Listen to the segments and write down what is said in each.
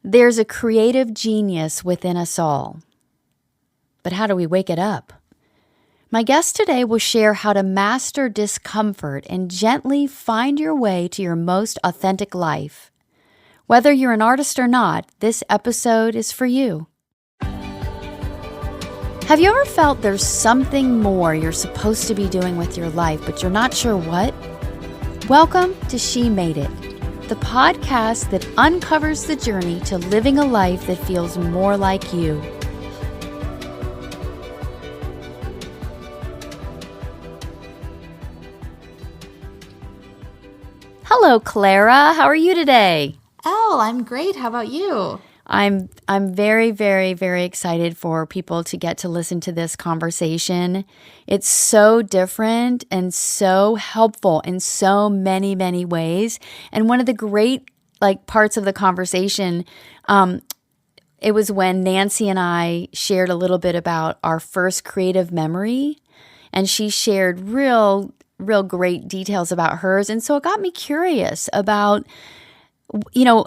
There's a creative genius within us all. But how do we wake it up? My guest today will share how to master discomfort and gently find your way to your most authentic life. Whether you're an artist or not, this episode is for you. Have you ever felt there's something more you're supposed to be doing with your life, but you're not sure what? Welcome to She Made It, the podcast that uncovers the journey to living a life that feels more like you. Hello, Clara. How are you today? Elle, I'm great. How about you? I'm very, very, very excited for people to get to listen to this conversation. It's so different and so helpful in so many, many ways. And one of the great parts of the conversation, it was when Nancy and I shared a little bit about our first creative memory, and she shared real great details about hers. And so it got me curious about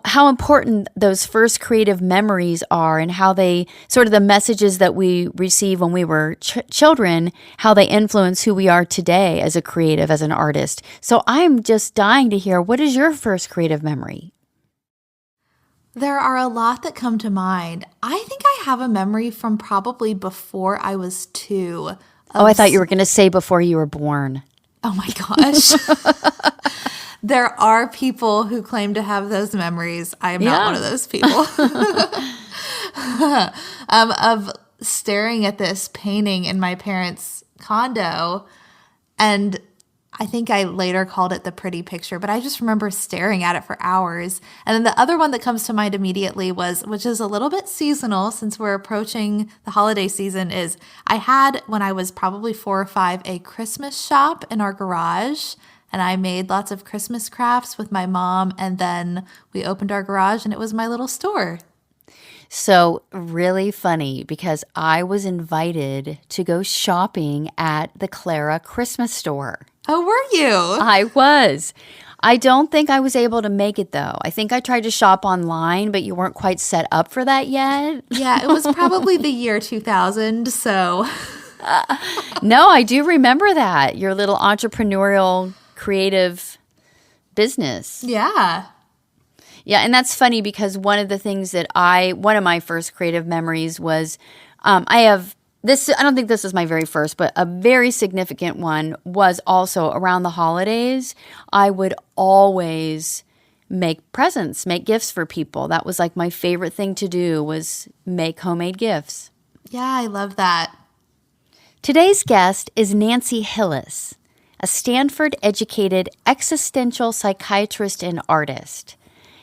how important those first creative memories are and how they sort of the messages that we receive when we were children, how they influence who we are today as a creative, as an artist. So I'm just dying to hear, what is your first creative memory? There are a lot that come to mind. I think I have a memory from probably before I was 2. Oh, I thought you were going to say before you were born. Oh my gosh. There are people who claim to have those memories. I am not one of those people. Of staring at this painting in my parents' condo. And I think I later called it the pretty picture, but I just remember staring at it for hours. And then the other one that comes to mind immediately which is a little bit seasonal since we're approaching the holiday season, is I had, when I was probably 4 or 5, a Christmas shop in our garage. And I made lots of Christmas crafts with my mom. And then we opened our garage and it was my little store. So really funny, because I was invited to go shopping at the Clara Christmas store. Oh, were you? I was. I don't think I was able to make it, though. I think I tried to shop online, but you weren't quite set up for that yet. Yeah, it was probably the year 2000, so. No, I do remember that. Your little entrepreneurial creative business. Yeah. Yeah, and that's funny because one of my first creative memories was, I have this, I don't think this is my very first, but a very significant one was also around the holidays. I would always make presents, make gifts for people. That was like my favorite thing to do, was make homemade gifts. Yeah, I love that. Today's guest is Nancy Hillis, a Stanford-educated existential psychiatrist and artist.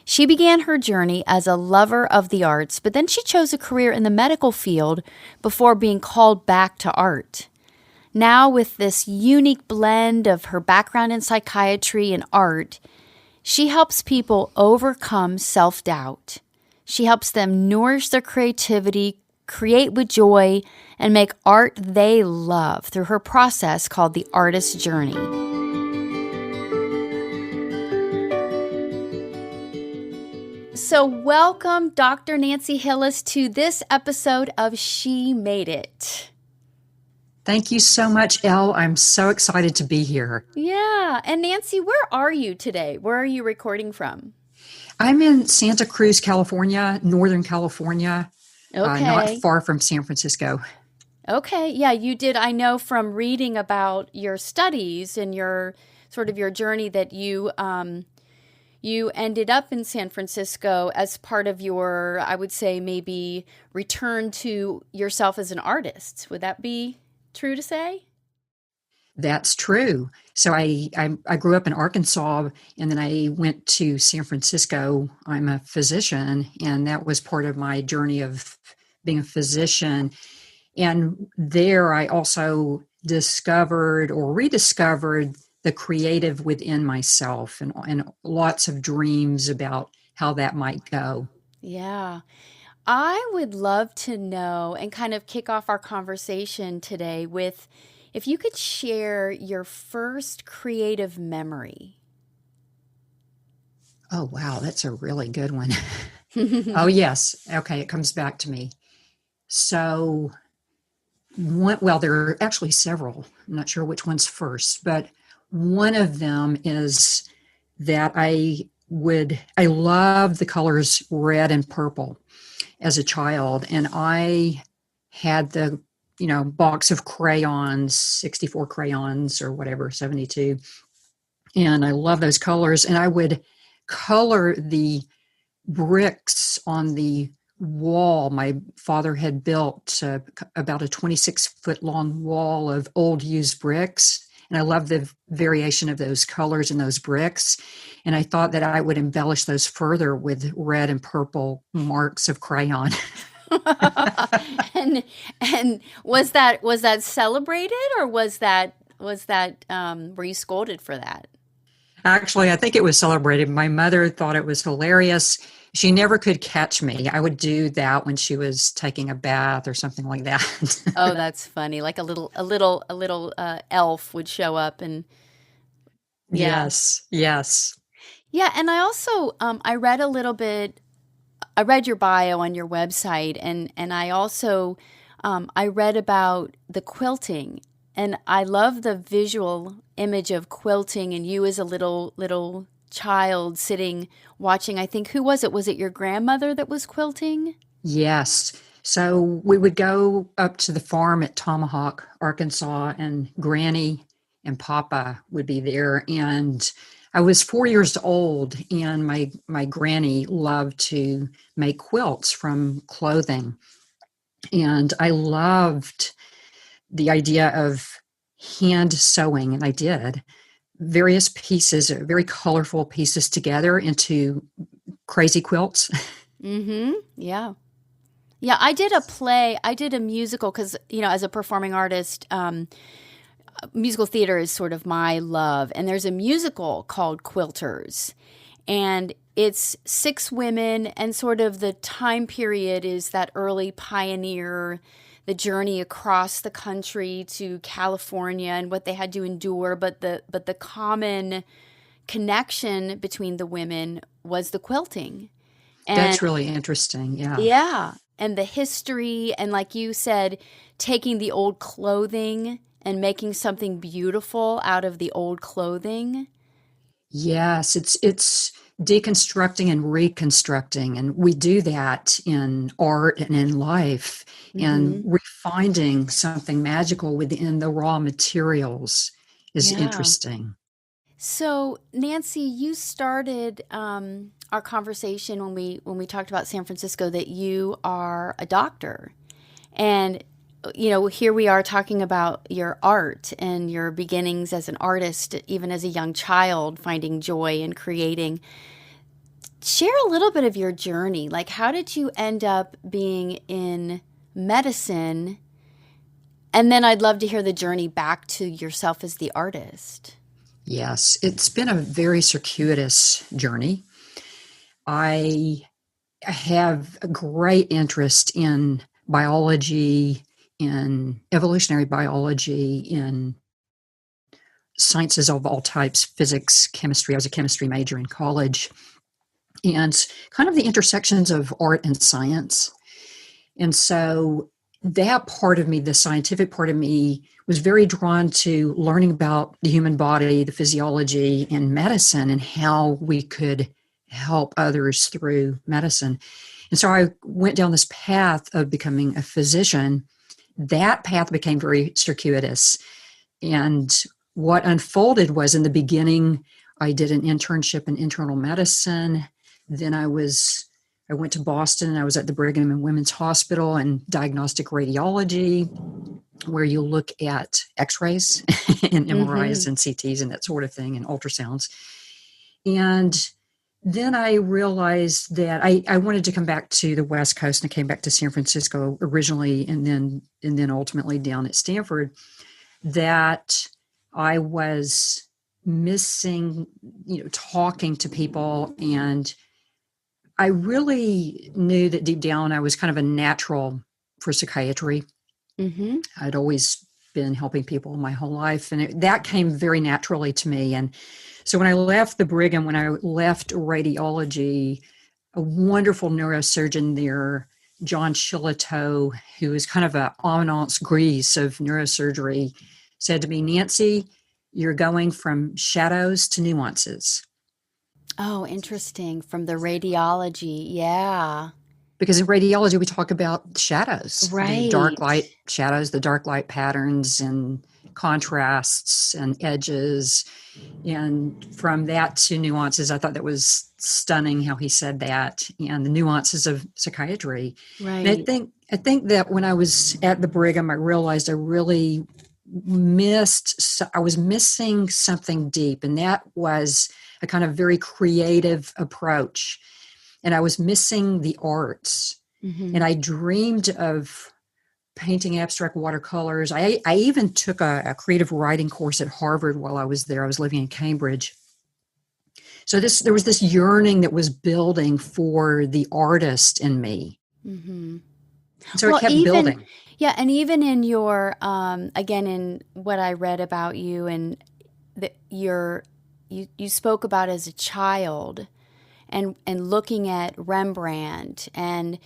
She began her journey as a lover of the arts, but then she chose a career in the medical field before being called back to art. Now, with this unique blend of her background in psychiatry and art, she helps people overcome self-doubt. She helps them nourish their creativity, create with joy, and make art they love through her process called the Artist Journey. So welcome, Dr. Nancy Hillis, to this episode of She Made It. Thank you so much, Elle. I'm so excited to be here. Yeah. And Nancy, where are you today? Where are you recording from? I'm in Santa Cruz, California, Northern California, not far from San Francisco. Okay. Yeah, you did. I know from reading about your studies and your journey that you ended up in San Francisco as part of your, I would say, maybe return to yourself as an artist. Would that be true to say? That's true. So I grew up in Arkansas, and then I went to San Francisco. I'm a physician, and that was part of my journey of being a physician. And there I also discovered or rediscovered the creative within myself, and lots of dreams about how that might go. Yeah. I would love to know, and kind of kick off our conversation today with, if you could share your first creative memory. Oh, wow. That's a really good one. Oh, yes. Okay, it comes back to me. So, well, there are actually several. I'm not sure which one's first, but one of them is that I love the colors red and purple as a child. And I had the, box of crayons, 64 crayons or whatever, 72. And I love those colors. And I would color the bricks on the wall. My father had built about a 26-foot long wall of old used bricks. And I love the variation of those colors and those bricks. And I thought that I would embellish those further with red and purple marks of crayon. And was that celebrated, or were you scolded for that? Actually, I think it was celebrated. My mother thought it was hilarious. She never could catch me. I would do that when she was taking a bath or something like Oh, that. that's funny. Like a little elf would show up, and yeah. Yes, yes. Yeah, and I also I read a little bit. I read your bio on your website, and I also I read about the quilting, and I love the visual image of quilting and you as a little child sitting watching. I think, who was it? Was it your grandmother that was quilting? Yes. So we would go up to the farm at Tomahawk, Arkansas, and Granny and Papa would be there. And I was 4 years old, and my granny loved to make quilts from clothing. And I loved the idea of hand sewing, and I did various pieces, very colorful pieces together into crazy quilts. Mm-hmm. Yeah. Yeah, I did a play. I did a musical because, as a performing artist, musical theater is sort of my love. And there's a musical called Quilters. And it's six women, and sort of the time period is that early pioneer, the journey across the country to California and what they had to endure. But the common connection between the women was the quilting. And That's really interesting. Yeah. yeah. And the history, and like you said, taking the old clothing and making something beautiful out of the old clothing. Yes, it's deconstructing and reconstructing, and we do that in art and in life, and Hmm. refinding something magical within the raw materials is Yeah. interesting. So, Nancy, you started our conversation when we talked about San Francisco, that you are a doctor, and here we are talking about your art and your beginnings as an artist, even as a young child, finding joy in creating. Share a little bit of your journey. Like, how did you end up being in medicine? And then I'd love to hear the journey back to yourself as the artist. Yes, it's been a very circuitous journey. I have a great interest in biology, in evolutionary biology, in sciences of all types, physics, chemistry. I was a chemistry major in college, and kind of the intersections of art and science. And so that part of me, the scientific part of me, was very drawn to learning about the human body, the physiology, and medicine, and how we could help others through medicine. And so I went down this path of becoming a physician. That path became very circuitous. And what unfolded was, in the beginning, I did an internship in internal medicine. Then I went to Boston, and I was at the Brigham and Women's Hospital in diagnostic radiology, where you look at x-rays and Mm-hmm. MRIs and CTs and that sort of thing, and ultrasounds. And then I realized that I wanted to come back to the West Coast, and I came back to San Francisco originally, and then ultimately down at Stanford, that I was missing, talking to people. And I really knew that deep down I was kind of a natural for psychiatry. Mm-hmm. I'd always been helping people my whole life, and that came very naturally to me. And so when I left the Brigham, when I left radiology, a wonderful neurosurgeon there, John Shillitoe, who is kind of an eminence grise of neurosurgery, said to me, Nancy, you're going from shadows to nuances. Oh, interesting. From the radiology. Yeah. Because in radiology, we talk about shadows, the dark Right. light shadows, the dark light patterns and contrasts and edges. And from that to nuances, I thought that was stunning how he said that, and the nuances of psychiatry. And Right. I think that when I was at the Brigham, I realized I really I was missing something deep, and that was a kind of very creative approach. And I was missing the arts. Mm-hmm. And I dreamed of painting abstract watercolors. I even took a creative writing course at Harvard while I was there. I was living in Cambridge. So there was this yearning that was building for the artist in me. Mm-hmm. So it Well, kept even, building. yeah, and even in your, again, in what I read about you and that you spoke about as a child and looking at Rembrandt and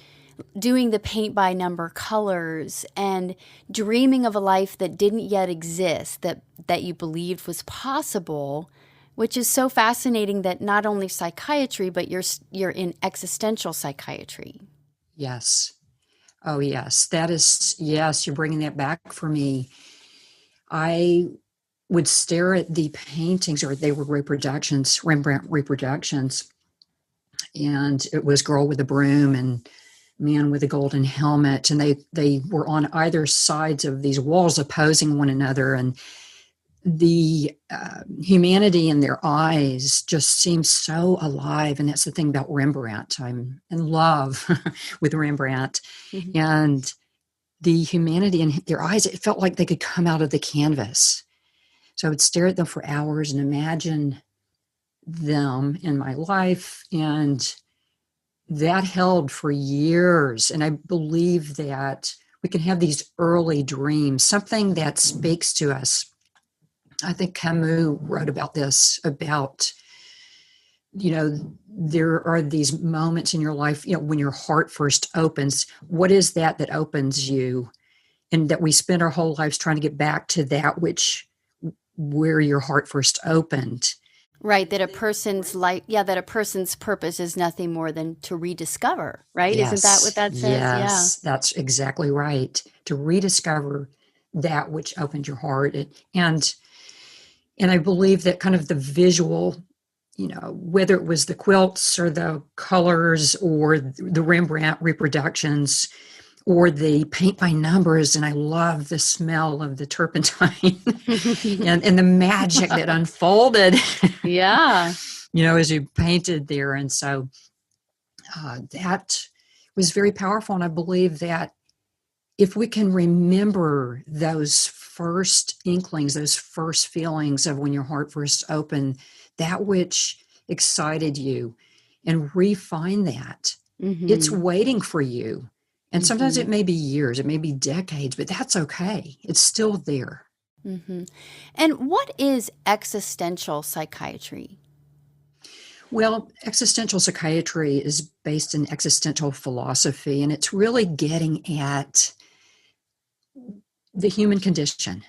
doing the paint by number colors and dreaming of a life that didn't yet exist, that you believed was possible, which is so fascinating that not only psychiatry, but you're in existential psychiatry. Yes. Oh, yes. Yes, you're bringing that back for me. I would stare at the paintings, or they were reproductions, Rembrandt reproductions, and it was Girl with a Broom and Man with a Golden Helmet, and they were on either sides of these walls opposing one another, and the humanity in their eyes just seems so alive. And that's the thing about Rembrandt. I'm in love with Rembrandt. Mm-hmm. And the humanity in their eyes, it felt like they could come out of the canvas. So I would stare at them for hours and imagine them in my life. And that held for years. And I believe that we can have these early dreams, something that speaks to us. I think Camus wrote about this, about, there are these moments in your life, when your heart first opens. What is that opens you? And that we spend our whole lives trying to get back to that where your heart first opened. Right, that a person's life, yeah, that a person's purpose is nothing more than to rediscover, right? Isn't that what Yes, that says? Yeah. yes, that's exactly right. To rediscover that which opened your heart. And I believe that kind of the visual, whether it was the quilts or the colors or the Rembrandt reproductions or the paint by numbers, and I love the smell of the turpentine and the magic that unfolded, Yeah. as you painted there. And so that was very powerful. And I believe that if we can remember those first inklings, those first feelings of when your heart first opened, that which excited you, and refine that, it's waiting for you. And sometimes it may be years, it may be decades, but that's okay. It's still there. Mm-hmm. And what is existential psychiatry? Well, existential psychiatry is based in existential philosophy, and it's really getting at the human condition,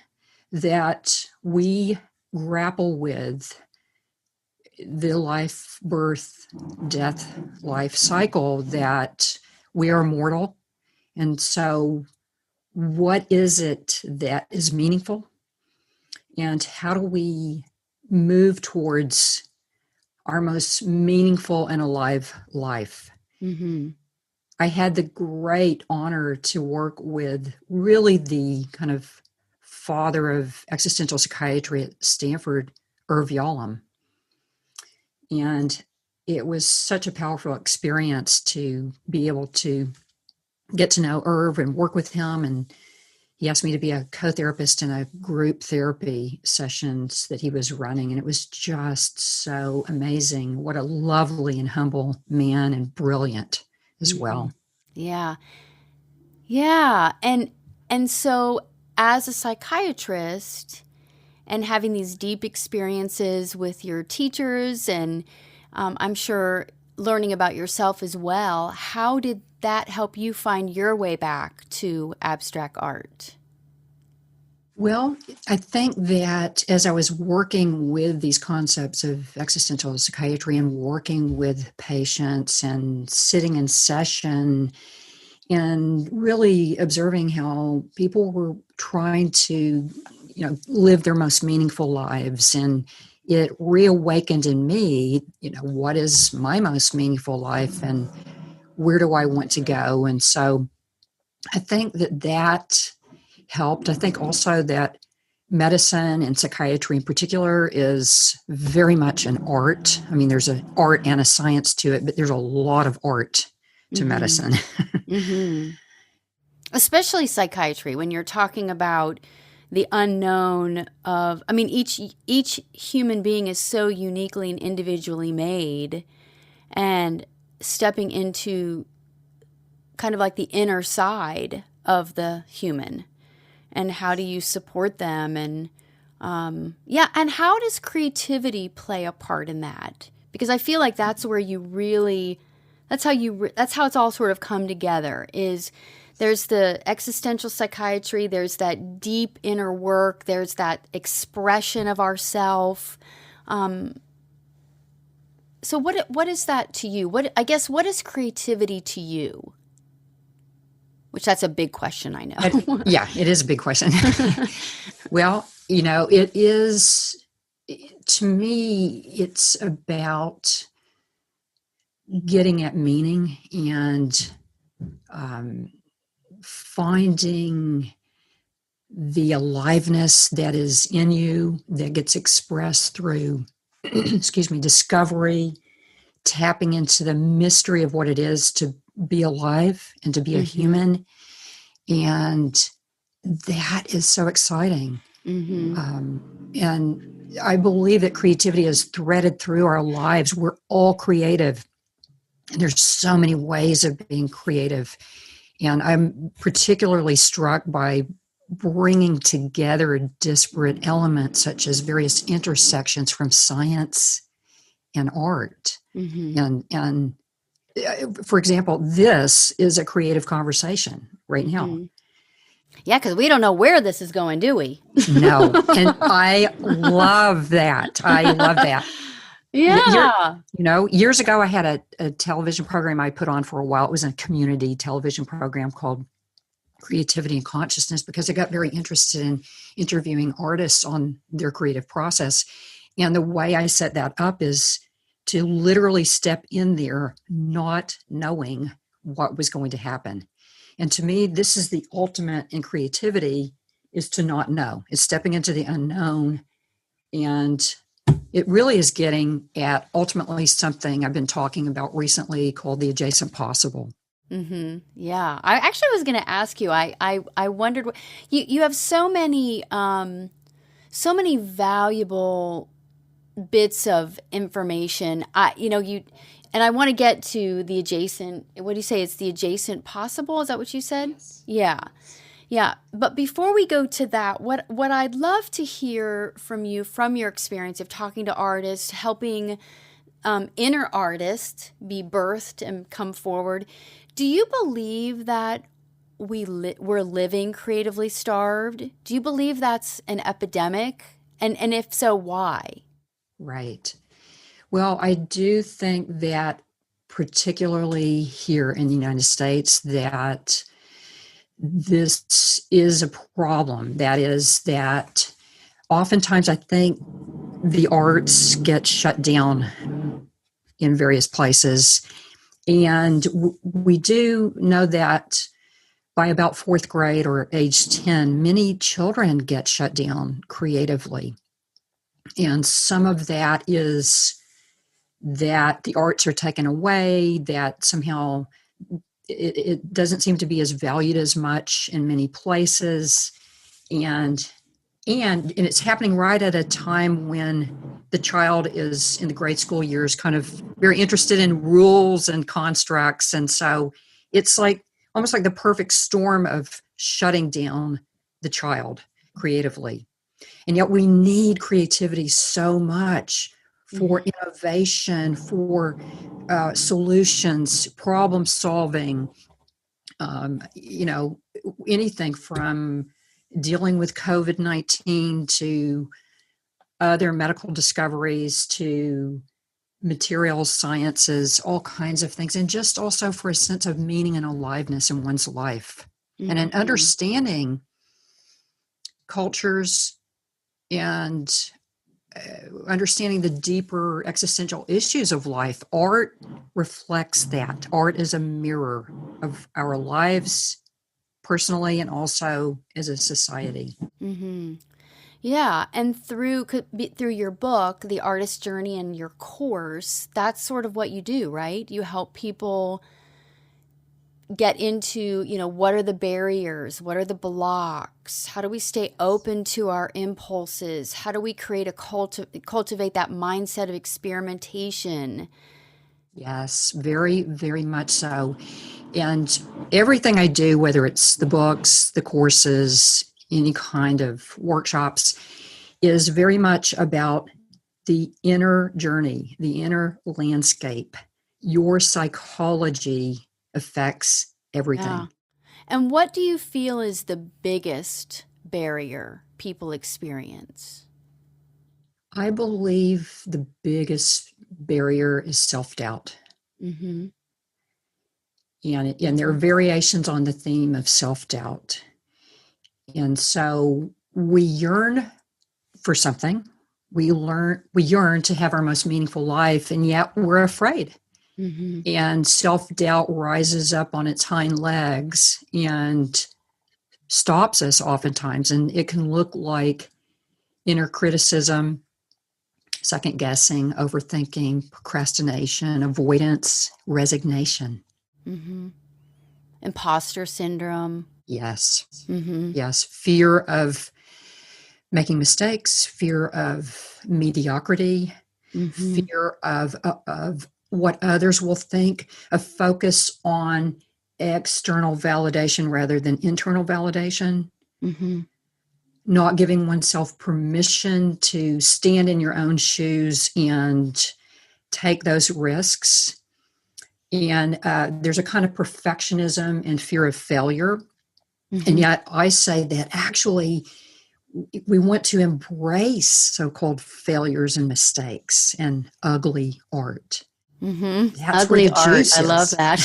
that we grapple with the life, birth, death, life cycle, that we are mortal. And so what is it that is meaningful? And how do we move towards our most meaningful and alive life? Mm-hmm. I had the great honor to work with really the kind of father of existential psychiatry at Stanford, Irv Yalom. And it was such a powerful experience to be able to get to know Irv and work with him. And he asked me to be a co-therapist in a group therapy sessions that he was running. And it was just so amazing. What a lovely and humble man, and brilliant as well. Yeah. Yeah. And so as a psychiatrist and having these deep experiences with your teachers, and I'm sure learning about yourself as well. How did that help you find your way back to abstract art? Well, I think that as I was working with these concepts of existential psychiatry and working with patients and sitting in session and really observing how people were trying to, live their most meaningful lives, and it reawakened in me, what is my most meaningful life and where do I want to go? And so I think that helped. I think also that medicine and psychiatry in particular is very much an art. I mean, there's an art and a science to it, but there's a lot of art to medicine. Especially psychiatry, when you're talking about the unknown of, I mean, each human being is so uniquely and individually made, and stepping into kind of like the inner side of the human, and how do you support them, and and how does creativity play a part in that? Because I feel like that's where you really, that's how it's all sort of come together. Is there's the existential psychiatry, there's that deep inner work, there's that expression of ourself. So what is that to you? What is creativity to you? Which that's a big question, I know. Yeah, it is a big question. Well, it is, to me, it's about getting at meaning and finding the aliveness that is in you that gets expressed through, discovery, tapping into the mystery of what it is to be alive and to be a human. And that is so exciting. And I believe that creativity is threaded through our lives. We're all creative. And there's so many ways of being creative. And I'm particularly struck by bringing together disparate elements, such as various intersections from science and art. And for example, this is a creative conversation right now. Yeah, because we don't know where this is going, do we? No. And I love that. Yeah. Years ago, I had a television program I put on for a while. It was a community television program called Creativity and Consciousness, because I got very interested in interviewing artists on their creative process. And the way I set that up is to literally step in there not knowing what was going to happen. And to me, this is the ultimate in creativity, is to not know. It's stepping into the unknown. And it really is getting at ultimately something I've been talking about recently called the adjacent possible. Yeah. I actually was going to ask you, I wondered, you have so many valuable bits of information. And I want to get to the adjacent, what do you say? It's the adjacent possible. Is that what you said? Yes. Yeah. Yeah. But before we go to that, what I'd love to hear from you, from your experience of talking to artists, helping inner artists be birthed and come forward. Do you believe that we're living creatively starved? Do you believe that's an epidemic? And if so, why? Right. Well, I do think that particularly here in the United States, that this is a problem. That is that oftentimes I think the arts get shut down in various places. And we do know that by about fourth grade or age 10, many children get shut down creatively. And some of that is that the arts are taken away, that somehow it doesn't seem to be as valued as much in many places. And it's happening right at a time when the child is in the grade school years, kind of very interested in rules and constructs. And so it's like almost like the perfect storm of shutting down the child creatively. And yet we need creativity so much for innovation, for solutions, problem solving, anything from dealing with COVID-19 to other medical discoveries to materials sciences, all kinds of things, and just also for a sense of meaning and aliveness in one's life, and an understanding cultures and understanding the deeper existential issues of life. Art reflects that. Art is a mirror of our lives personally and also as a society. Yeah, and through your book, The Artist Journey, and your course, that's sort of what you do, right? You help people get into, what are the barriers? What are the blocks? How do we stay open to our impulses? How do we create cultivate that mindset of experimentation? Yes, very, very much so. And everything I do, whether it's the books, the courses, any kind of workshops, is very much about the inner journey, the inner landscape. Your psychology affects everything. Yeah. And what do you feel is the biggest barrier people experience? I believe the biggest barrier is self-doubt. And there are variations on the theme of self-doubt. And so we yearn for something. We yearn to have our most meaningful life, and yet we're afraid. And self-doubt rises up on its hind legs and stops us oftentimes. And it can look like inner criticism, second guessing, overthinking, procrastination, avoidance, resignation. Imposter syndrome. Yes. Yes. Fear of making mistakes, fear of mediocrity, fear of what others will think, a focus on external validation rather than internal validation, not giving oneself permission to stand in your own shoes and take those risks. And there's a kind of perfectionism and fear of failure. And yet I say that actually we want to embrace so-called failures and mistakes and ugly art. That's Ugly where the art. juice I is. love that.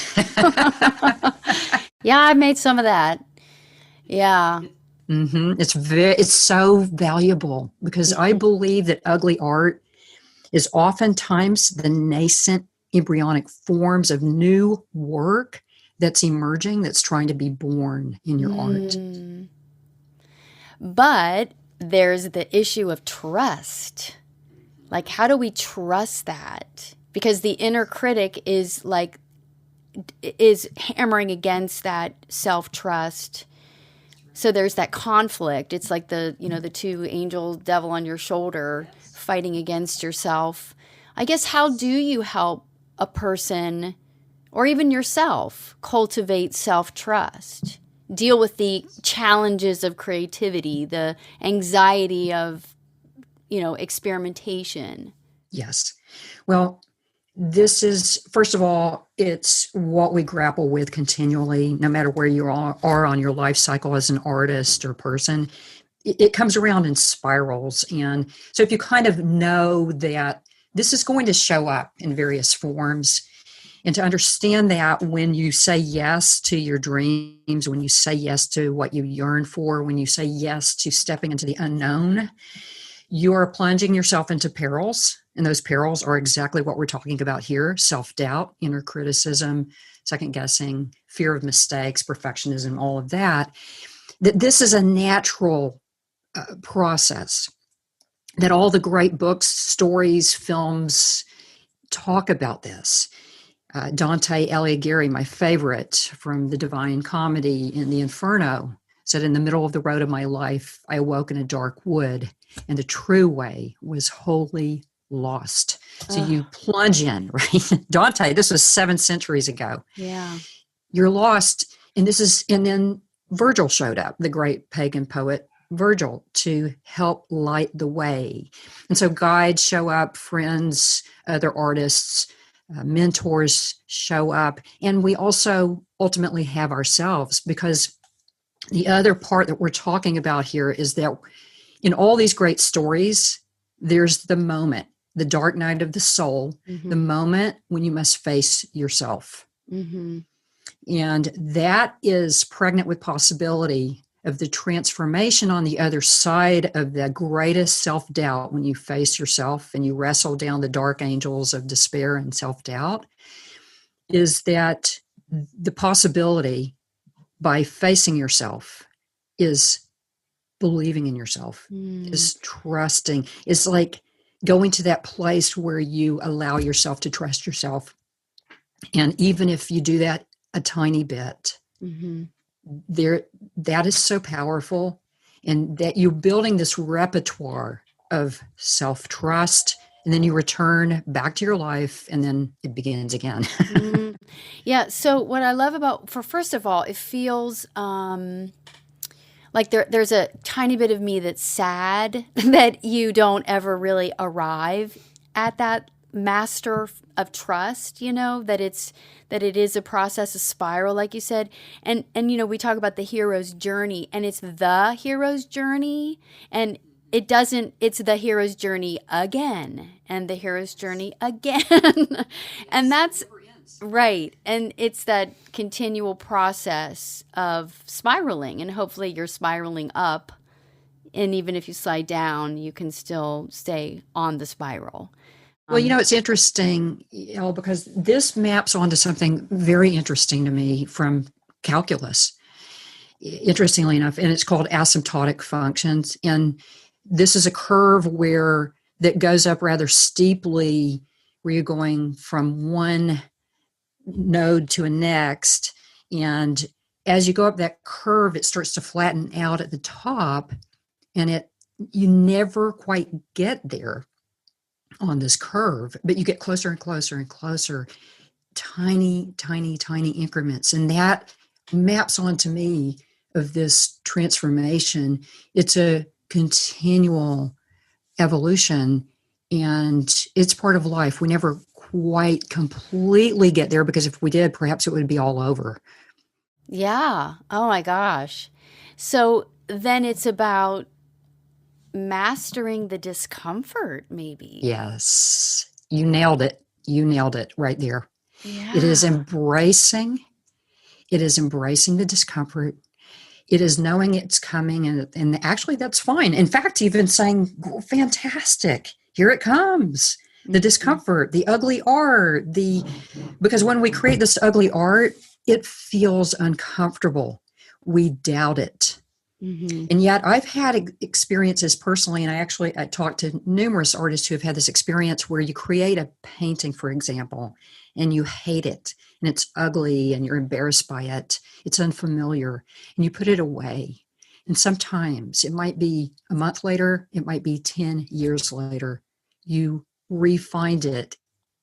Yeah, I've made some of that. Yeah. It's so valuable because I believe that ugly art is oftentimes the nascent embryonic forms of new work that's emerging, that's trying to be born in your art. But there's the issue of trust. Like, how do we trust that? Because the inner critic is hammering against that self-trust. So there's that conflict. It's like the two angel devil on your shoulder fighting against yourself. I guess, how do you help a person or even yourself cultivate self-trust? Deal with the challenges of creativity, the anxiety of, experimentation. Yes. Well, this is, first of all, it's what we grapple with continually, no matter where you are on your life cycle as an artist or person. It comes around in spirals. And so if you kind of know that this is going to show up in various forms, and to understand that when you say yes to your dreams, when you say yes to what you yearn for, when you say yes to stepping into the unknown, you are plunging yourself into perils. And those perils are exactly what we're talking about here: self-doubt, inner criticism, second guessing, fear of mistakes, perfectionism, all of that. That this is a natural process, that all the great books, stories, films talk about this. Dante Alighieri, my favorite, from the Divine Comedy in the Inferno, said, "In the middle of the road of my life, I awoke in a dark wood, and the true way was wholly lost." So you plunge in, right? Dante, this was 7 centuries ago. Yeah. You're lost. And then Virgil showed up, the great pagan poet Virgil to help light the way. And so guides show up, friends, other artists, mentors show up, and we also ultimately have ourselves, because the other part that we're talking about here is that in all these great stories, there's the moment, the dark night of the soul, the moment when you must face yourself. And that is pregnant with possibility of the transformation on the other side of the greatest self-doubt. When you face yourself and you wrestle down the dark angels of despair and self-doubt, is that the possibility by facing yourself is believing in yourself, is trusting, is like going to that place where you allow yourself to trust yourself. And even if you do that a tiny bit, that is so powerful, and that you're building this repertoire of self-trust, and then you return back to your life, and then it begins again. Yeah. So what I love about, first of all, it feels like there's a tiny bit of me that's sad that you don't ever really arrive at that master of trust, that it is a process, a spiral, like you said. And we talk about the hero's journey, and it's the hero's journey, and it's the hero's journey again, and the hero's journey again. And that's right. And it's that continual process of spiraling, and hopefully you're spiraling up. And even if you slide down, you can still stay on the spiral. Well, it's interesting, because this maps onto something very interesting to me from calculus, interestingly enough, and it's called asymptotic functions. And this is a curve that goes up rather steeply, where you're going from one node to a next. And as you go up that curve, it starts to flatten out at the top, and you never quite get there on this curve, but you get closer and closer and closer, tiny, tiny, tiny increments. And that maps onto me of this transformation. It's a continual evolution, and it's part of life. We never quite completely get there, because if we did, perhaps it would be all over. Yeah. Oh my gosh. So then it's about mastering the discomfort, maybe. Yes. You nailed it. You nailed it right there. Yeah. It is embracing the discomfort. It is knowing it's coming, and actually that's fine. In fact, even saying, fantastic, here it comes. The discomfort, the ugly art, because when we create this ugly art, it feels uncomfortable. We doubt it. And yet I've had experiences personally, and I talked to numerous artists who have had this experience where you create a painting, for example, and you hate it, and it's ugly, and you're embarrassed by it. It's unfamiliar, and you put it away. And sometimes it might be a month later, it might be 10 years later, you re-find it,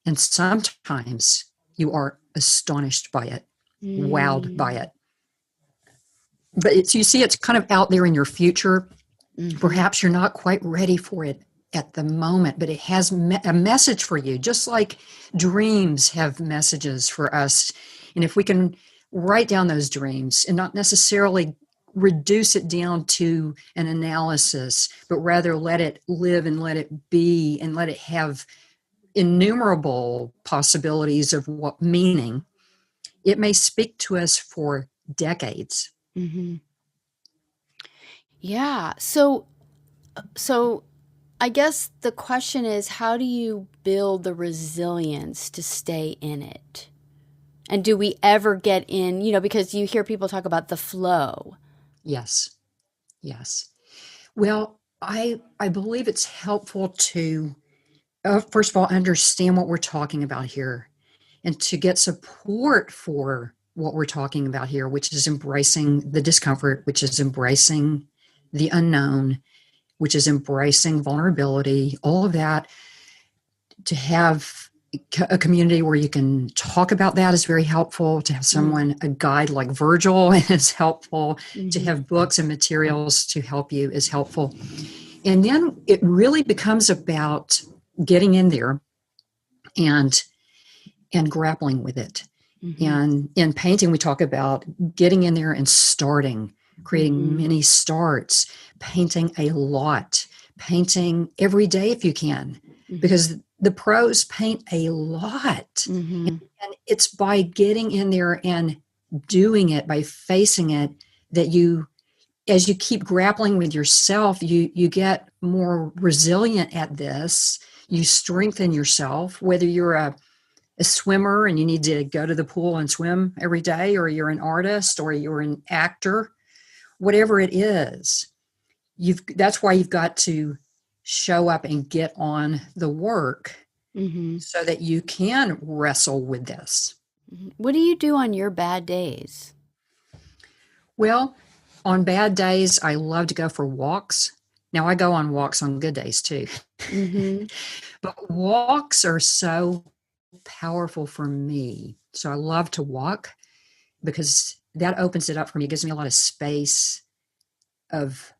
and sometimes you are astonished by it, wowed by it. But you see, it's kind of out there in your future. Perhaps you're not quite ready for it at the moment, but it has a message for you, just like dreams have messages for us. And if we can write down those dreams and not necessarily reduce it down to an analysis, but rather let it live and let it be, and let it have innumerable possibilities of what meaning, it may speak to us for decades. Yeah. So I guess the question is, how do you build the resilience to stay in it? And do we ever get in, because you hear people talk about the flow. Yes. Well, I believe it's helpful to, first of all, understand what we're talking about here, and to get support for what we're talking about here, which is embracing the discomfort, which is embracing the unknown, which is embracing vulnerability, all of that, to have a community where you can talk about that is very helpful. To have someone, a guide like Virgil is helpful. To have books and materials to help you is helpful. And then it really becomes about getting in there and grappling with it. And in painting, we talk about getting in there and starting, creating many starts, painting a lot, painting every day if you can, because the pros paint a lot. And it's by getting in there and doing it, by facing it, that you, as you keep grappling with yourself, you get more resilient at this. You strengthen yourself, whether you're a swimmer and you need to go to the pool and swim every day, or you're an artist, or you're an actor, whatever it is, that's why you've got to show up and get on the work so that you can wrestle with this. What do you do on your bad days? Well, on bad days, I love to go for walks. Now, I go on walks on good days too. But walks are so powerful for me. So I love to walk because that opens it up for me. It gives me a lot of space of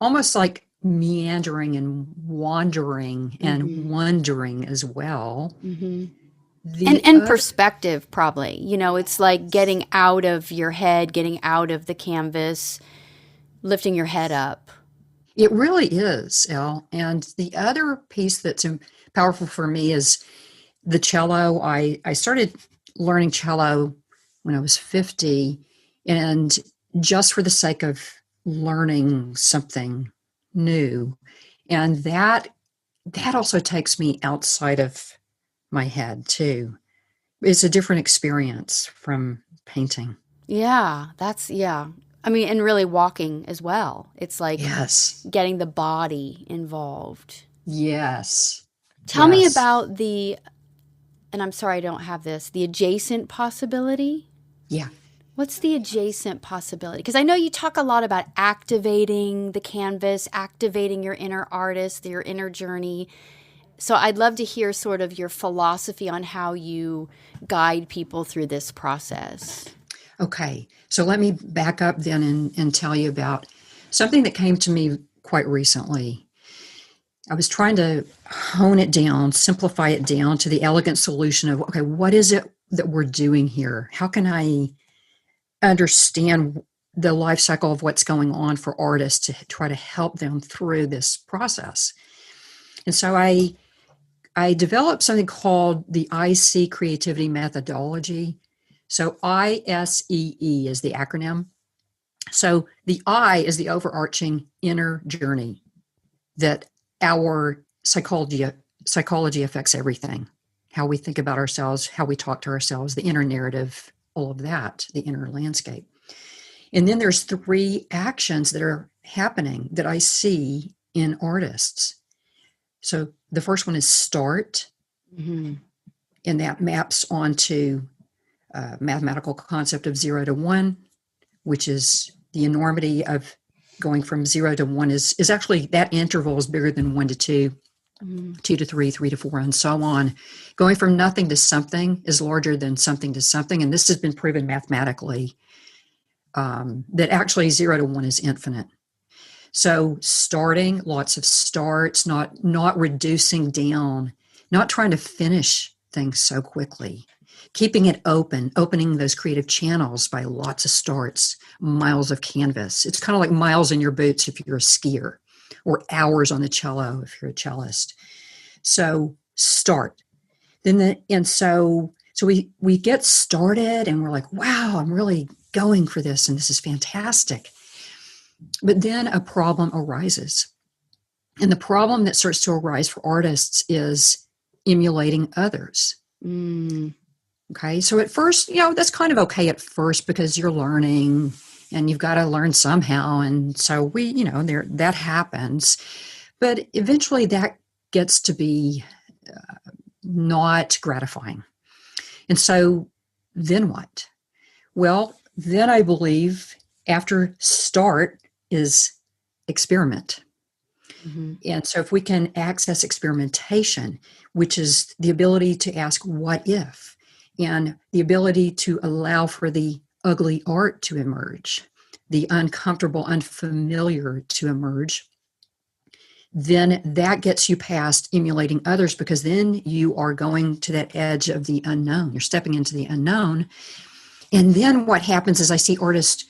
almost like meandering and wandering and wondering as well. And perspective, probably. You know, it's like getting out of your head, getting out of the canvas, lifting your head up. It really is, Elle. And the other piece that's powerful for me is the cello. I started learning cello when I was 50, and just for the sake of learning something new. And that also takes me outside of my head too. It's a different experience from painting. Yeah. I mean, and really walking as well. It's like getting the body involved. Yes. Tell me about and I'm sorry I don't have this, the adjacent possibility. Yeah. What's the adjacent possibility? Because I know you talk a lot about activating the canvas, activating your inner artist, your inner journey. So I'd love to hear sort of your philosophy on how you guide people through this process. Okay. So let me back up then and tell you about something that came to me quite recently. I was trying to hone it down, simplify it down to the elegant solution of, okay, what is it that we're doing here? How can I understand the life cycle of what's going on for artists to try to help them through this process? And so I developed something called the IC creativity methodology. So ISEE is the acronym. So the I is the overarching inner journey that our psychology affects everything. How we think about ourselves, how we talk to ourselves, the inner narrative, all of that, the inner landscape. And then there's 3 actions that are happening that I see in artists. So the first one is start, and that maps onto a mathematical concept of 0 to 1, which is the enormity of going from 0 to 1 is actually, that interval is bigger than 1 to 2, 2 to 3, 3 to 4, and so on. Going from nothing to something is larger than something to something, and this has been proven mathematically that actually 0 to 1 is infinite. So starting, lots of starts, not reducing down, not trying to finish things so quickly, keeping it open, opening those creative channels by lots of starts, miles of canvas. It's kind of like miles in your boots if you're a skier, or hours on the cello if you're a cellist. So start. So we get started and we're like, wow, I'm really going for this and this is fantastic. But then a problem arises. And the problem that starts to arise for artists is emulating others. Okay, so at first, that's kind of okay at first because you're learning and you've got to learn somehow. And so that happens. But eventually that gets to be not gratifying. And so then what? Well, then I believe after start is experiment. Mm-hmm. And so if we can access experimentation, which is the ability to ask what if, and the ability to allow for the ugly art to emerge, the uncomfortable, unfamiliar to emerge, then that gets you past emulating others, because then you are going to that edge of the unknown. You're stepping into the unknown. And then what happens is I see artists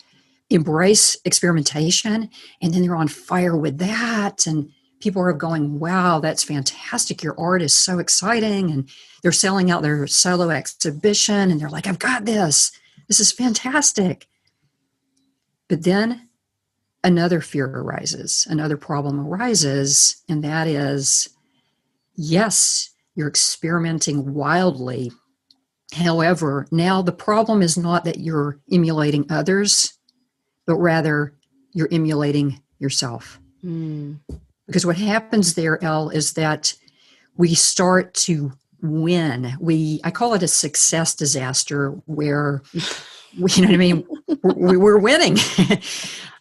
embrace experimentation, and then they're on fire with that. And people are going, wow, that's fantastic. Your art is so exciting. And they're selling out their solo exhibition, and they're like, I've got this. This is fantastic. But then another fear arises, another problem arises, and that is, yes, you're experimenting wildly. However, now the problem is not that you're emulating others, but rather you're emulating yourself. Mm. Because what happens there, Elle, is that we start to win. I call it a success disaster, where, you know what I mean? We're winning.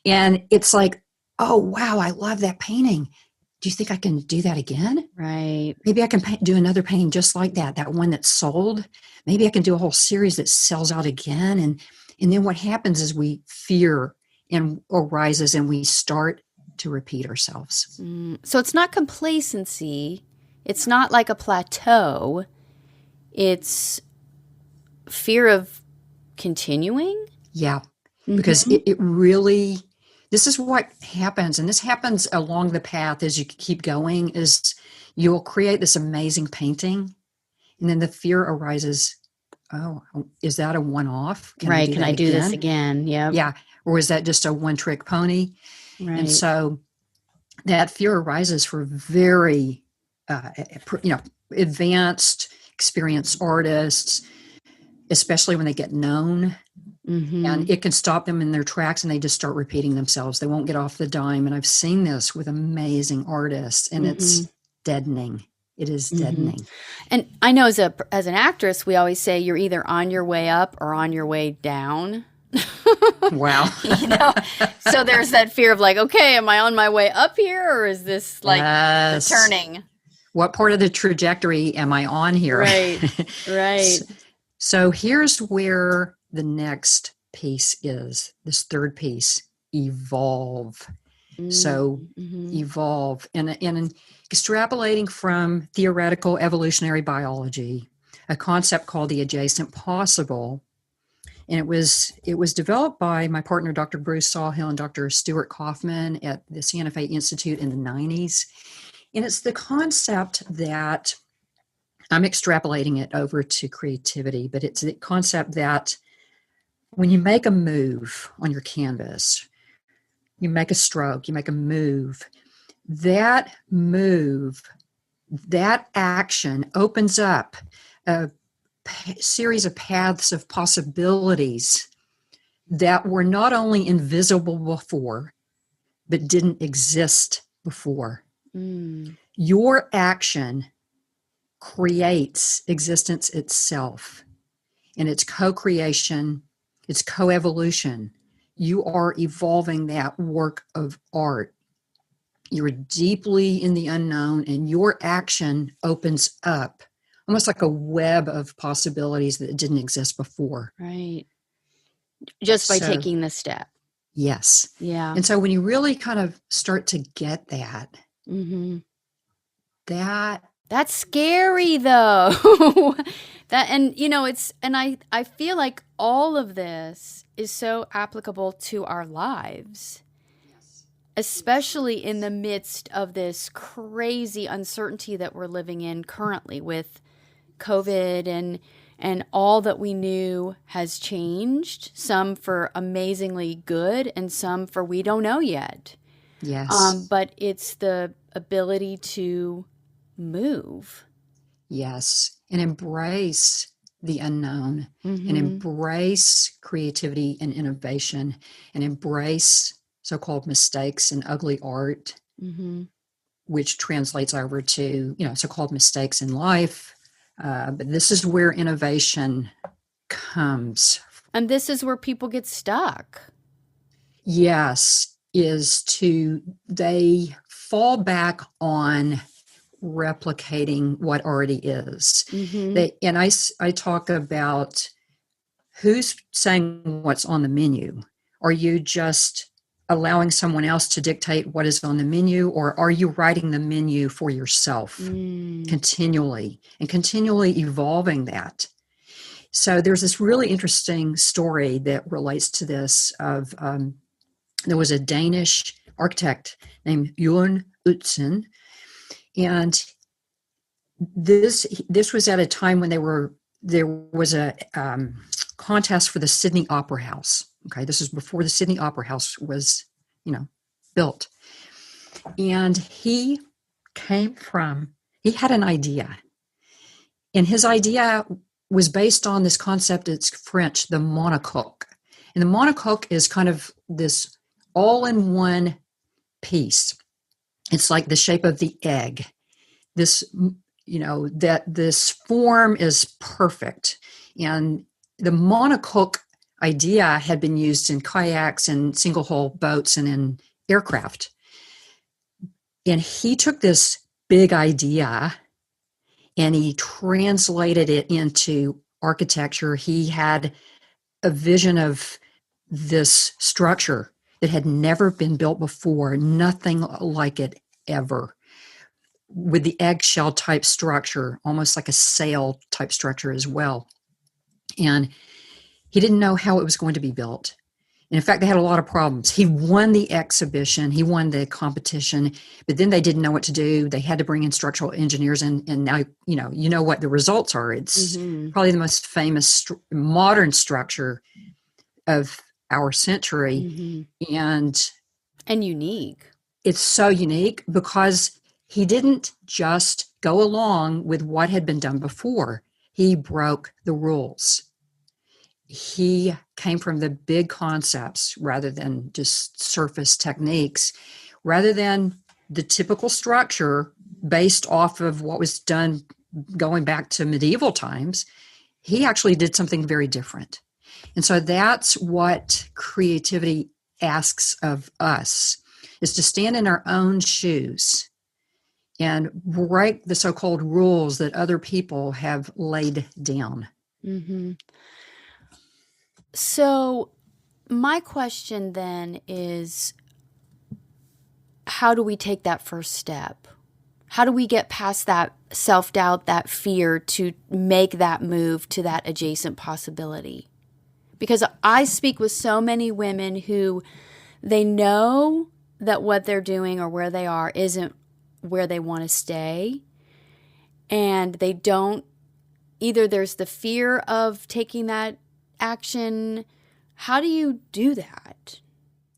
And it's like, oh, wow, I love that painting. Do you think I can do that again? Right. Maybe I can do another painting just like that one that sold. Maybe I can do a whole series that sells out again. And then what happens is fear arises, and we start to repeat ourselves. So it's not complacency. It's not like a plateau. It's fear of continuing. Yeah, because it really, this is what happens. And this happens along the path as you keep going, is you'll create this amazing painting. And then the fear arises, oh, is that a one-off? Can I do this again? Yep. Yeah. Or is that just a one-trick pony? Right. And so that fear arises for very, advanced, experienced artists, especially when they get known. Mm-hmm. And it can stop them in their tracks, and they just start repeating themselves. They won't get off the dime. And I've seen this with amazing artists, and it's deadening. It is deadening. And I know as an actress, we always say you're either on your way up or on your way down. Wow. So there's that fear of like, okay, am I on my way up here, or is this like Yes. the turning? What part of the trajectory am I on here? Right. So here's where the next piece is, this third piece, evolve. So evolve. And extrapolating from theoretical evolutionary biology, a concept called the adjacent possible. And it was developed by my partner, Dr. Bruce Sawhill, and Dr. Stuart Kaufman at the Santa Fe Institute in the 90s. And it's the concept that, I'm extrapolating it over to creativity, but it's the concept that when you make a move on your canvas, you make a stroke, you make a move, that action opens up a series of paths of possibilities that were not only invisible before, but didn't exist before. Your action creates existence itself, and it's co-creation, it's co-evolution. You are evolving that work of art. You're deeply in the unknown, and your action opens up almost like a web of possibilities that didn't exist before. Right. Just by taking the step. Yes. Yeah. And so when you really kind of start to get that, that's scary though. I feel like all of this is so applicable to our lives. Especially in the midst of this crazy uncertainty that we're living in currently with COVID and all that we knew has changed, some for amazingly good and some for we don't know yet. Yes. But it's the ability to move. Yes. And embrace the unknown, and embrace creativity and innovation, and embrace so-called mistakes and ugly art, which translates over to, so-called mistakes in life. But this is where innovation comes. And this is where people get stuck. Yes, they fall back on replicating what already is. And I talk about who's saying what's on the menu. Are you just allowing someone else to dictate what is on the menu, or are you writing the menu for yourself continually and continually evolving that? So there's this really interesting story that relates to this of there was a Danish architect named Jørn Utzon, and this was at a time when there was a contest for the Sydney Opera House. Okay, this is before the Sydney Opera House was, built. And he had an idea. And his idea was based on this concept, it's French, the monocoque. And the monocoque is kind of this all-in-one piece. It's like the shape of the egg. This, that this form is perfect. And the monocoque idea had been used in kayaks and single hull boats and in aircraft. And he took this big idea and he translated it into architecture. He had a vision of this structure that had never been built before, nothing like it ever, with the eggshell type structure, almost like a sail type structure as well. And he didn't know how it was going to be built. And in fact, they had a lot of problems. He won the exhibition, he won the competition, but then they didn't know what to do. They had to bring in structural engineers, and now you know what the results are. It's probably the most famous modern structure of our century, and unique. It's so unique because he didn't just go along with what had been done before. He broke the rules. He came from the big concepts rather than just surface techniques, rather than the typical structure based off of what was done going back to medieval times. He actually did something very different. And so that's what creativity asks of us, is to stand in our own shoes and break the so-called rules that other people have laid down. So my question then is, how do we take that first step? How do we get past that self-doubt, that fear, to make that move to that adjacent possibility? Because I speak with so many women who they know that what they're doing or where they are isn't where they want to stay. And they don't, either there's the fear of taking that action. How do you do that?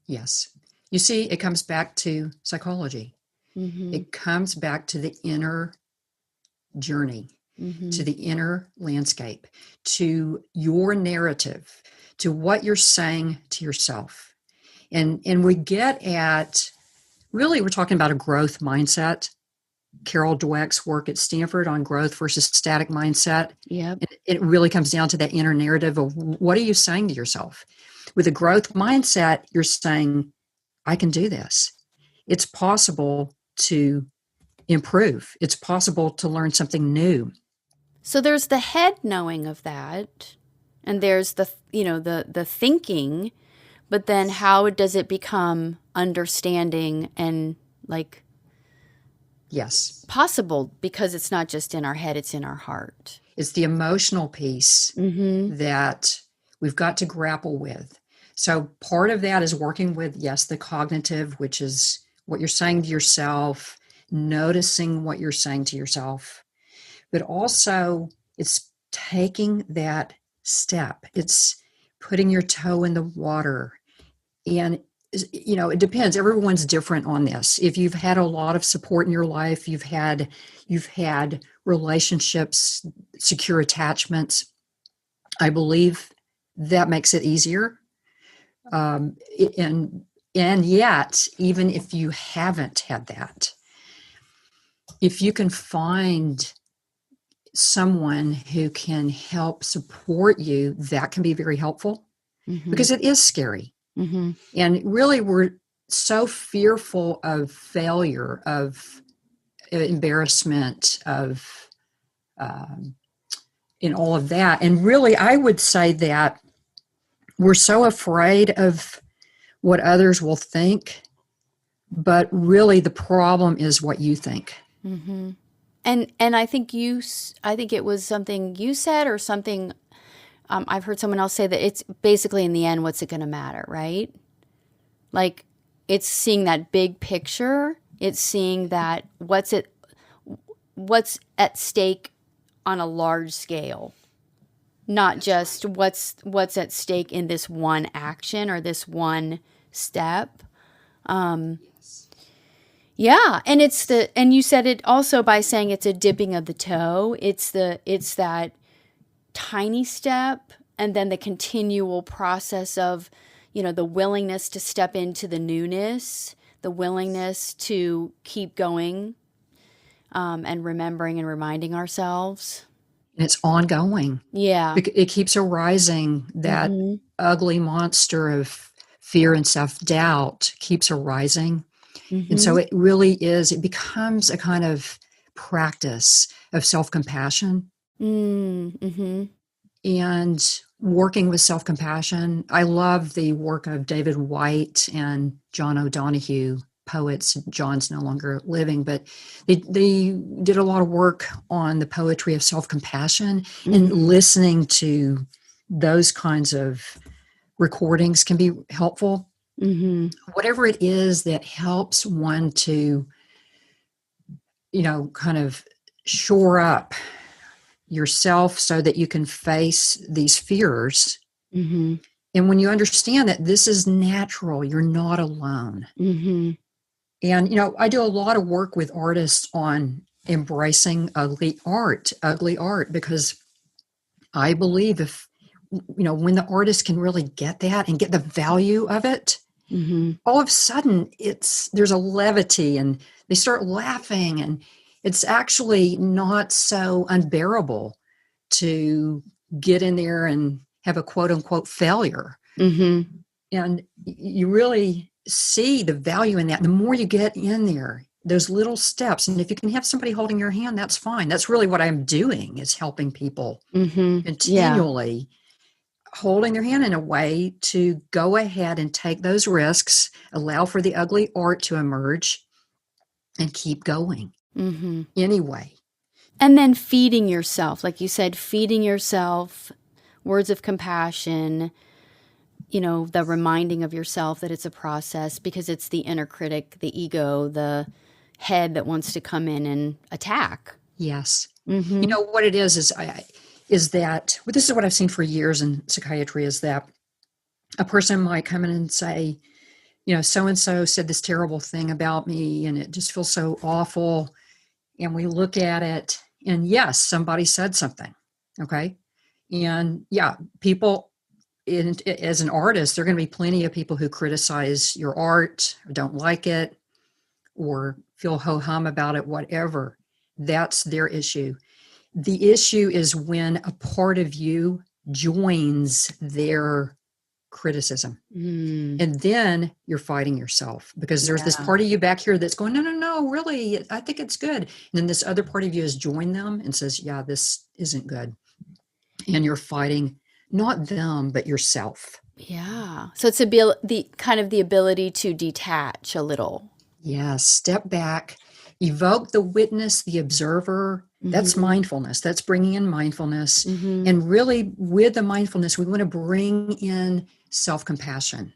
Yes. You see, it comes back to psychology. It comes back to the inner journey, to the inner landscape, to your narrative, to what you're saying to yourself. And we get at, really, we're talking about a growth mindset. Carol Dweck's work at Stanford on growth versus static mindset. Yep. It really comes down to that inner narrative of what are you saying to yourself? With a growth mindset, you're saying, I can do this. It's possible to improve. It's possible to learn something new. So there's the head knowing of that, and there's the thinking, but then how does it become understanding and yes, possible, because it's not just in our head, it's in our heart. It's the emotional piece that we've got to grapple with. So part of that is working with, yes, the cognitive, which is what you're saying to yourself, noticing what you're saying to yourself, but also it's taking that step. It's putting your toe in the water. And it depends. Everyone's different on this. If you've had a lot of support in your life, you've had relationships, secure attachments, I believe that makes it easier. And yet, even if you haven't had that, if you can find someone who can help support you, that can be very helpful, because it is scary. And really, we're so fearful of failure, of embarrassment, of in all of that. And really, I would say that we're so afraid of what others will think, but really the problem is what you think. Mm-hmm. And I think I think it was something you said or something. I've heard someone else say that it's basically in the end, what's it going to matter, right? Like, it's seeing that big picture. It's seeing that what's at stake on a large scale, not just what's at stake in this one action or this one step. Yeah, and and you said it also by saying it's a dipping of the toe. It's that tiny step, and then the continual process of, the willingness to step into the newness, the willingness to keep going, and remembering and reminding ourselves. And it's ongoing. Yeah. It keeps arising. That ugly monster of fear and self-doubt keeps arising. And so it really is, it becomes a kind of practice of self-compassion. Mm-hmm. And working with self-compassion, I love the work of David White and John O'Donohue, poets. John's no longer living, but they did a lot of work on the poetry of self-compassion, and listening to those kinds of recordings can be helpful. Whatever it is that helps one to, kind of shore up yourself so that you can face these fears. And when you understand that this is natural, you're not alone. And, I do a lot of work with artists on embracing ugly art, because I believe if, when the artist can really get that and get the value of it, all of a sudden there's a levity, and they start laughing, and it's actually not so unbearable to get in there and have a quote unquote failure. And you really see the value in that. The more you get in there, those little steps, and if you can have somebody holding your hand, that's fine. That's really what I'm doing, is helping people continually holding their hand in a way to go ahead and take those risks, allow for the ugly art to emerge, and keep going anyway. And then feeding yourself, like you said, feeding yourself words of compassion, the reminding of yourself that it's a process, because it's the inner critic, the ego, the head that wants to come in and attack. Yes. What it is that, well, this is what I've seen for years in psychiatry, is that a person might come in and say, so-and-so said this terrible thing about me, and it just feels so awful. And we look at it, and yes, somebody said something. Okay. And yeah, people, as an artist, there are going to be plenty of people who criticize your art, or don't like it, or feel ho-hum about it, whatever. That's their issue. The issue is when a part of you joins their criticism. And then you're fighting yourself, because there's this part of you back here that's going, no, really, I think it's good. And then this other part of you has joined them and says, yeah, this isn't good. And you're fighting not them, but yourself. Yeah. So it's the ability to detach a little. Yeah. Step back, evoke the witness, the observer. That's mindfulness. That's bringing in mindfulness. And really, with the mindfulness, we want to bring in self-compassion.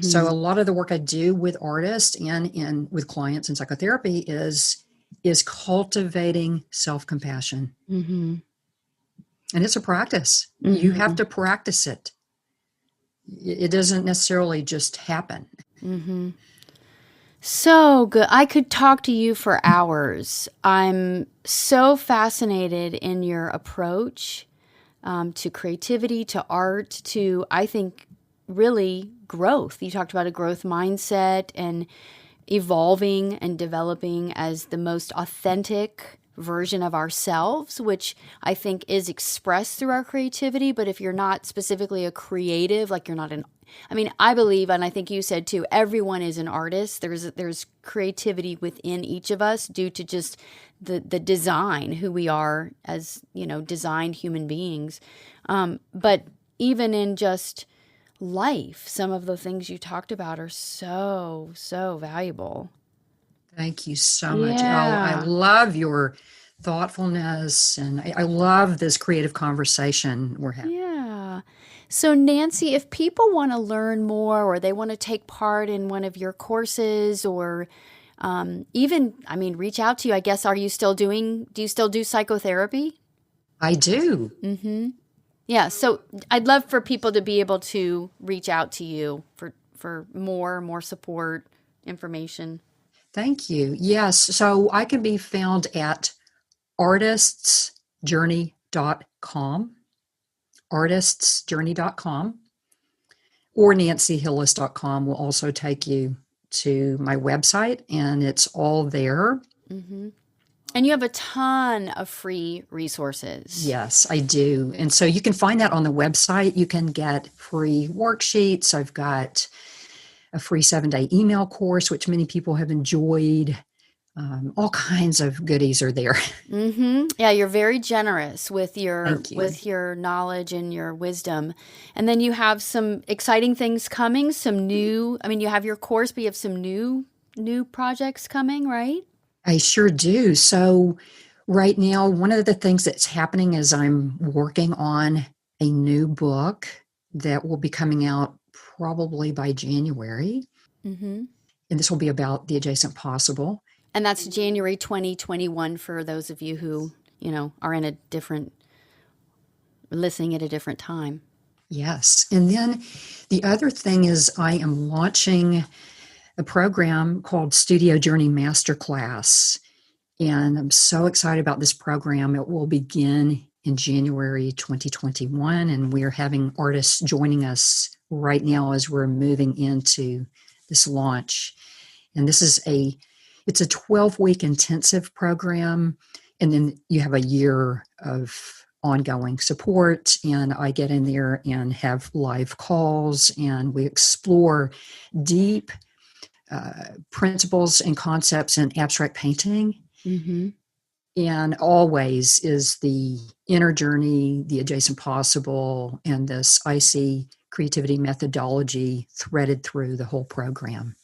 So a lot of the work I do with artists and with clients in psychotherapy is cultivating self-compassion. And it's a practice. You have to practice it. It doesn't necessarily just happen. So good. I could talk to you for hours. I'm so fascinated in your approach to creativity, to art, to, I think, really growth. You talked about a growth mindset and evolving and developing as the most authentic version of ourselves, which I think is expressed through our creativity. But if you're not specifically a creative, like you're not I mean, I believe, and I think you said too, everyone is an artist. There's creativity within each of us due to just the design, who we are as, designed human beings. But even in just life, some of the things you talked about are so, so valuable. Thank you so much, Elle. I love your thoughtfulness, and I love this creative conversation we're having. Yeah. So Nancy, if people want to learn more or they want to take part in one of your courses or even, reach out to you, I guess, do you still do psychotherapy? I do. Mm-hmm. Yeah. So I'd love for people to be able to reach out to you for more support, information. Thank you. Yes. So I can be found at artistsjourney.com, artistsjourney.com, or nancyhillis.com will also take you to my website, and it's all there. Mm-hmm. And you have a ton of free resources. Yes, I do. And so you can find that on the website. You can get free worksheets. I've got a free 7-day email course, which many people have enjoyed. All kinds of goodies are there. Mm-hmm. Yeah, you're very generous with your knowledge and your wisdom. And then you have some exciting things coming, you have your course, but you have some new projects coming, right? I sure do. So right now, one of the things that's happening is I'm working on a new book that will be coming out probably by January. Mm-hmm. And this will be about the adjacent possible. And that's January 2021 for those of you who, are in listening at a different time. Yes. And then the other thing is I am launching a program called Studio Journey Masterclass. And I'm so excited about this program. It will begin in January 2021. And we're having artists joining us right now as we're moving into this launch. And this is it's a 12-week intensive program. And then you have a year of ongoing support. And I get in there and have live calls, and we explore deep principles and concepts in abstract painting. Mm-hmm. And always is the inner journey, the adjacent possible, and this icy creativity methodology threaded through the whole program.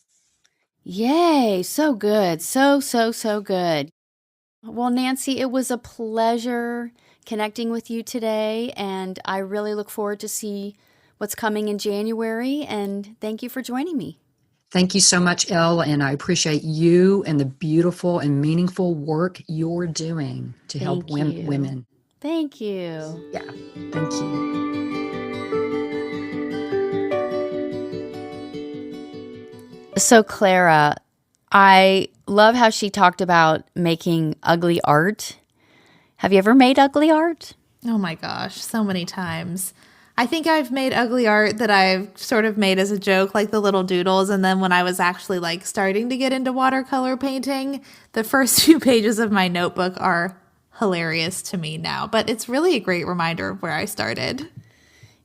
Yay. So good. So, so, so good. Well, Nancy, it was a pleasure connecting with you today, and I really look forward to see what's coming in January, and thank you for joining me. Thank you so much, Elle, and I appreciate you and the beautiful and meaningful work you're doing to help women. Thank you. Yeah, thank you. So, Clara, I love how she talked about making ugly art. Have you ever made ugly art? Oh my gosh, so many times. I think I've made ugly art that I've sort of made as a joke, like the little doodles. And then when I was actually starting to get into watercolor painting, the first few pages of my notebook are hilarious to me now. But it's really a great reminder of where I started.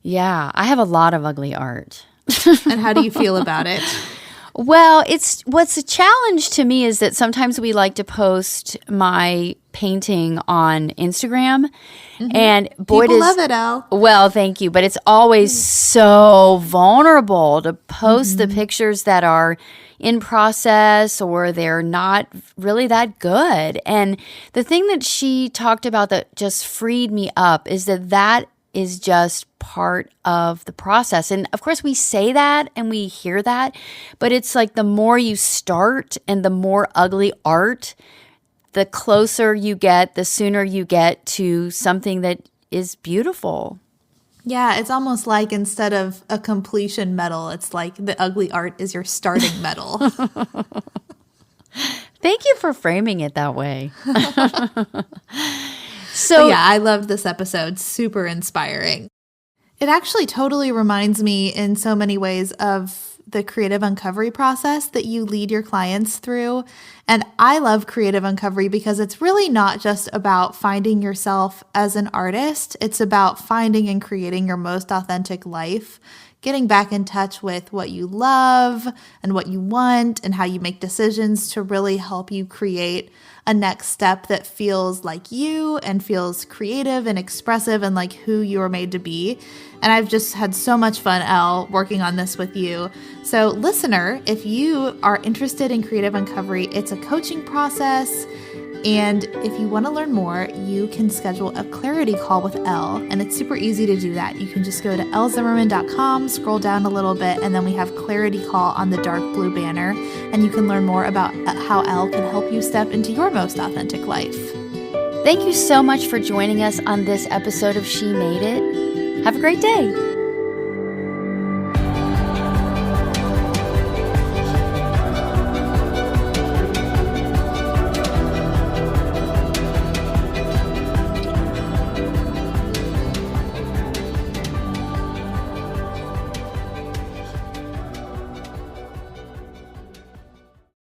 Yeah, I have a lot of ugly art. And how do you feel about it? Well, what's a challenge to me is that sometimes we like to post my painting on Instagram, and boy, people love it, Elle. Well, thank you, but it's always so vulnerable to post the pictures that are in process or they're not really that good. And the thing that she talked about that just freed me up is that is just part of the process. And of course we say that and we hear that, but it's like the more you start and the more ugly art, the closer you get, the sooner you get to something that is beautiful. Yeah, it's almost like instead of a completion medal, it's like the ugly art is your starting medal. Thank you for framing it that way. So yeah, I loved this episode. Super inspiring. It actually totally reminds me in so many ways of the creative uncovery process that you lead your clients through. And I love creative uncovery because it's really not just about finding yourself as an artist. It's about finding and creating your most authentic life, getting back in touch with what you love and what you want and how you make decisions to really help you create a next step that feels like you and feels creative and expressive and like who you are made to be. And I've just had so much fun, Elle, working on this with you. So listener, if you are interested in creative uncovery, it's a coaching process. And if you want to learn more, you can schedule a clarity call with Elle, and it's super easy to do that. You can just go to ellezimmerman.com, scroll down a little bit, and then we have clarity call on the dark blue banner, and you can learn more about how Elle can help you step into your most authentic life. Thank you so much for joining us on this episode of She Made It. Have a great day.